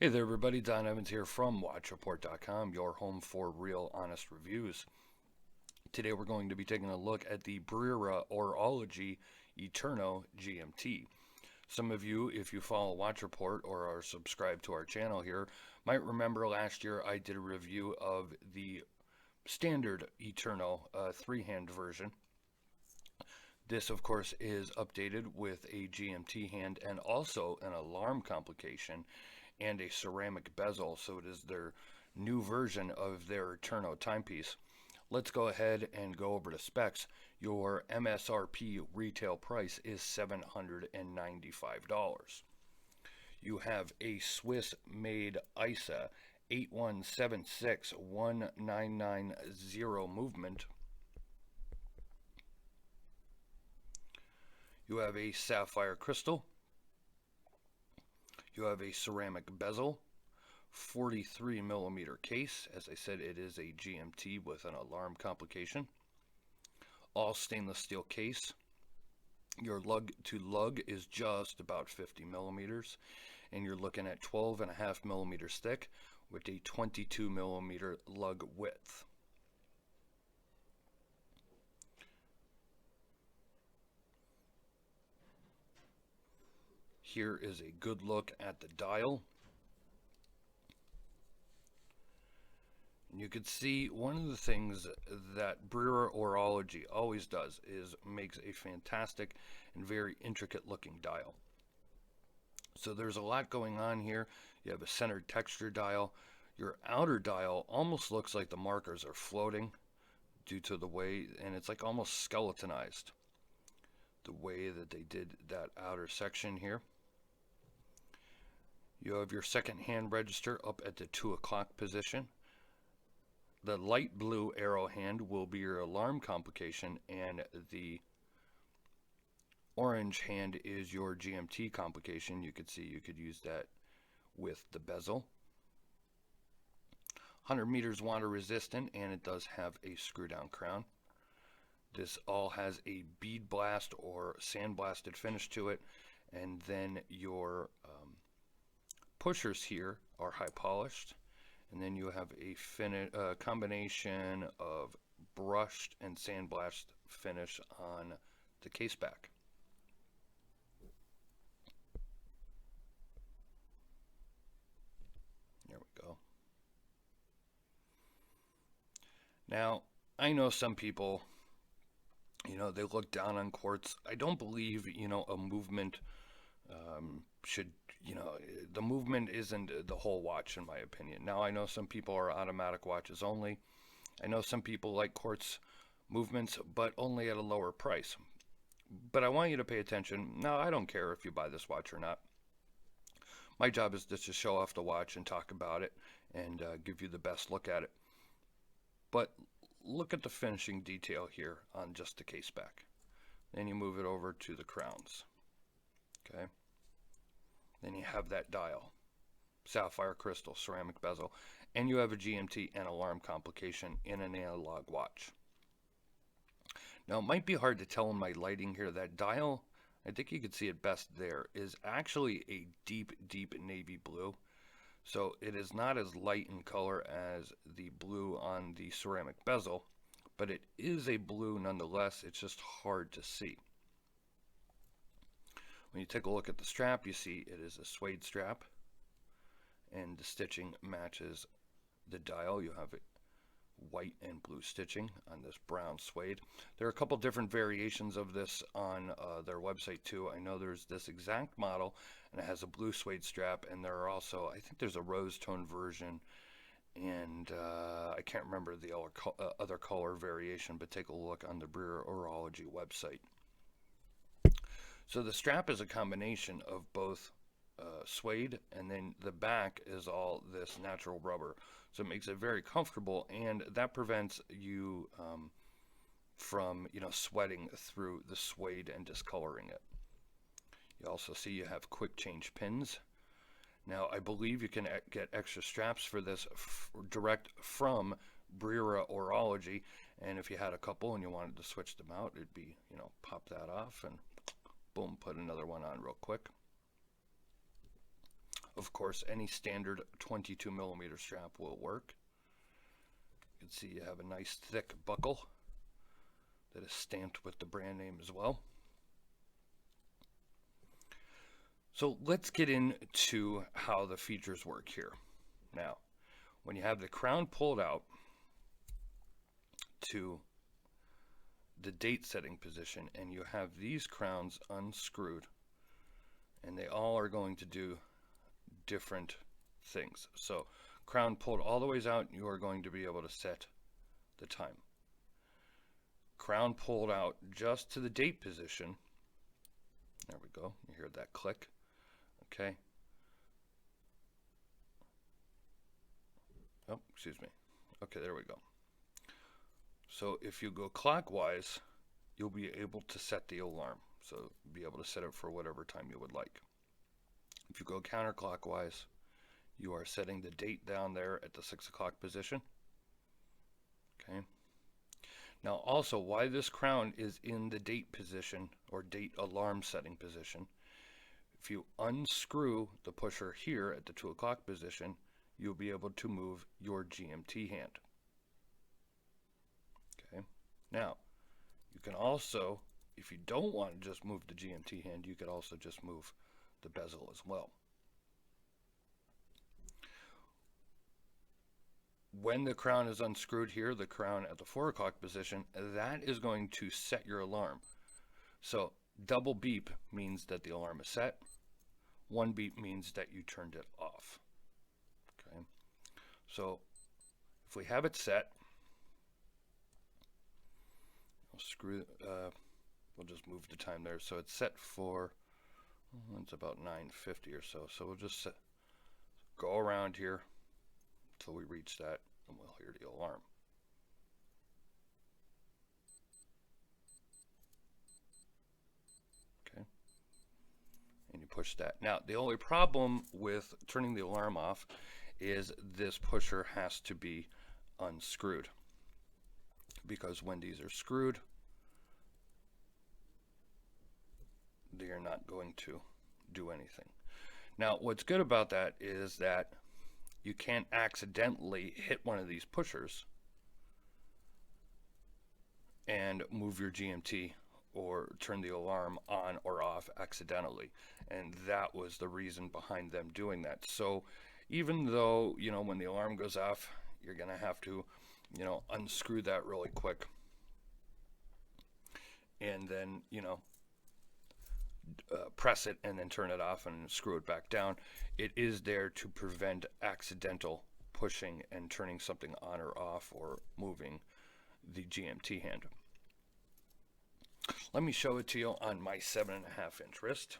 Hey there, everybody. Don Evans here from WatchReport.com, your home for real, honest reviews. Today, we're going to be taking a look at the Brera Orologi Eterno GMT. Some of you, if you follow Watch Report or are subscribed to our channel here, might remember last year I did a review of the standard Eterno three-hand version. This, of course, is updated with a GMT hand and also an alarm complication and a ceramic bezel, so it is their new version of their Eterno timepiece. Let's go ahead and go over the specs. Your MSRP retail price is $795. You have a Swiss-made ISA 8176190 movement. You have a sapphire crystal. You have a ceramic bezel, 43 millimeter case. As I said, it is a GMT with an alarm complication. All stainless steel case. Your lug to lug is just about 50 millimeters, and you're looking at 12.5 millimeters thick with a 22 millimeter lug width. Here is a good look at the dial. And you can see one of the things that Brera Orologi always does is makes a fantastic and very intricate looking dial. So there's a lot going on here. You have a centered texture dial. Your outer dial almost looks like the markers are floating due to the way, and it's like almost skeletonized, the way that they did that outer section here. You have your second hand register up at the 2 o'clock position. The light blue arrow hand will be your alarm complication, and the orange hand is your GMT complication. You could see you could use that with the bezel. 100 meters water resistant, and it does have a screw down crown. This all has a bead blast or sandblasted finish to it, and then your pushers here are high polished, and then you have a combination of brushed and sandblast finish on the case back. There we go. Now, I know some people, they look down on quartz. I don't believe, a movement should, the movement isn't the whole watch, in my opinion. Now, I know some people are automatic watches only. I know some people like quartz movements, but only at a lower price. But I want you to pay attention. Now, I don't care if you buy this watch or not. My job is just to show off the watch and talk about it and give you the best look at it. But look at the finishing detail here on just the case back. Then you move it over to the crowns. Okay. Then you have that dial, sapphire crystal, ceramic bezel, and you have a GMT and alarm complication in an analog watch. Now, it might be hard to tell in my lighting here. That dial, I think you can see it best there, is actually a deep, deep navy blue. So it is not as light in color as the blue on the ceramic bezel, but it is a blue nonetheless. It's just hard to see. When you take a look at the strap, you see it is a suede strap, and the stitching matches the dial. You have it white and blue stitching on this brown suede. There are a couple different variations of this on their website too. I know there's this exact model, and it has a blue suede strap, and there are also, I think there's a rose tone version, and I can't remember the other color variation, but take a look on the Brera Orologi website. So the strap is a combination of both suede, and then the back is all this natural rubber. So it makes it very comfortable, and that prevents you from, sweating through the suede and discoloring it. You also see you have quick change pins. Now, I believe you can get extra straps for this direct from Brera Orologi, and if you had a couple and you wanted to switch them out, it'd be, pop that off and boom, put another one on real quick. Of course, any standard 22 millimeter strap will work. You can see you have a nice thick buckle that is stamped with the brand name as well. So let's get into how the features work here. Now, when you have the crown pulled out to the date setting position and you have these crowns unscrewed, and they all are going to do different things. So crown pulled all the ways out, you are going to be able to set the time. Crown pulled out just to the date position, there we go, you hear that click, okay. Oh, excuse me. Okay, there we go. So if you go clockwise, you'll be able to set the alarm. So be able to set it for whatever time you would like. If you go counterclockwise, you are setting the date down there at the 6 o'clock position. Okay. Now also, why this crown is in the date position or date alarm setting position, if you unscrew the pusher here at the 2 o'clock position, you'll be able to move your GMT hand. Okay. Now, you can also, if you don't want to just move the GMT hand, you could also just move the bezel as well. When the crown is unscrewed here, the crown at the 4 o'clock position, that is going to set your alarm. So double beep means that the alarm is set. One beep means that you turned it off. Okay. So if we have it set, we'll just move the time there. So it's set for, it's about 9:50 or so. So we'll just go around here until we reach that, and we'll hear the alarm. Okay. And you push that. Now, the only problem with turning the alarm off is this pusher has to be unscrewed, because when these are screwed, they are not going to do anything. Now, what's good about that is that you can't accidentally hit one of these pushers and move your GMT or turn the alarm on or off accidentally. And that was the reason behind them doing that. So even though, you know, when the alarm goes off, you're going to have to, you know, unscrew that really quick. And then, you know, press it and then turn it off and screw it back down. It is there to prevent accidental pushing and turning something on or off or moving the GMT hand. Let me show it to you on my 7.5-inch wrist.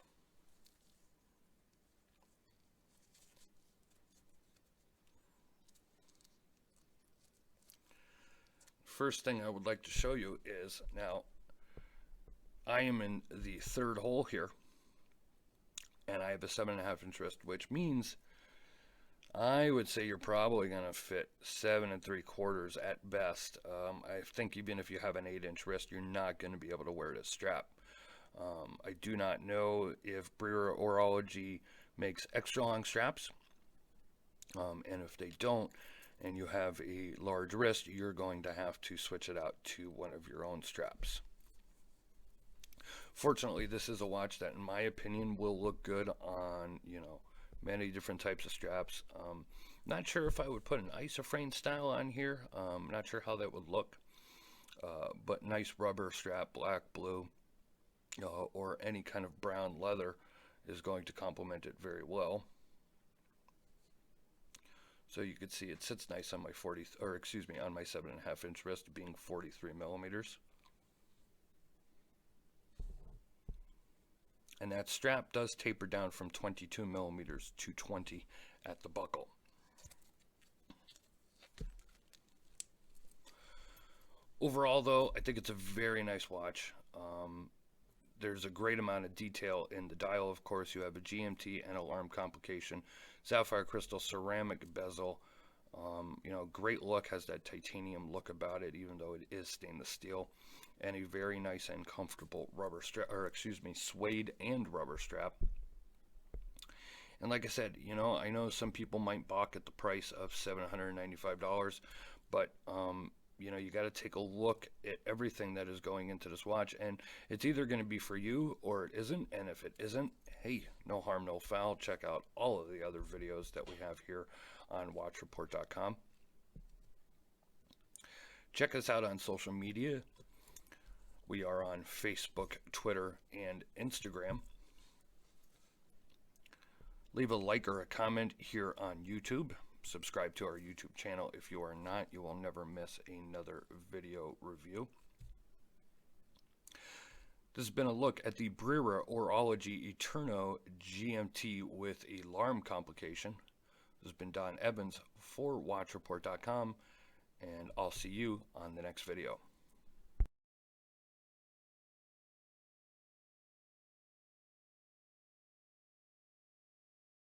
First thing I would like to show you is, now I am in the third hole here, and I have a 7.5-inch wrist, which means I would say you're probably going to fit 7 3/4 at best. I think even if you have an 8-inch wrist, you're not going to be able to wear this strap. I do not know if Brera Orologi makes extra long straps, and if they don't, and you have a large wrist, you're going to have to switch it out to one of your own straps. Fortunately, this is a watch that, in my opinion, will look good on, you know, many different types of straps. Not sure if I would put an isoframe style on here. Not sure how that would look. But nice rubber strap, black, blue, or any kind of brown leather is going to complement it very well. So you can see it sits nice on my on my 7.5-inch wrist, being 43 millimeters. And that strap does taper down from 22 millimeters to 20 at the buckle. Overall, though, I think it's a very nice watch. There's a great amount of detail in the dial. Of course, you have a GMT and alarm complication, sapphire crystal ceramic bezel. You know, great look, has that titanium look about it, even though it is stainless steel, and a very nice and comfortable rubber strap, or excuse me, suede and rubber strap. And like I said, I know some people might balk at the price of $795, but you got to take a look at everything that is going into this watch, and it's either going to be for you or it isn't. And if it isn't, hey, no harm, no foul. Check out all of the other videos that we have here on watchreport.com. Check us out on social media. We are on Facebook, Twitter, and Instagram. Leave a like or a comment here on YouTube. Subscribe to our YouTube channel if you are not. You will never miss another video review. This has been a look at the Brera Orologi Eterno GMT with alarm complication. This has been Don Evans for WatchReport.com, and I'll see you on the next video.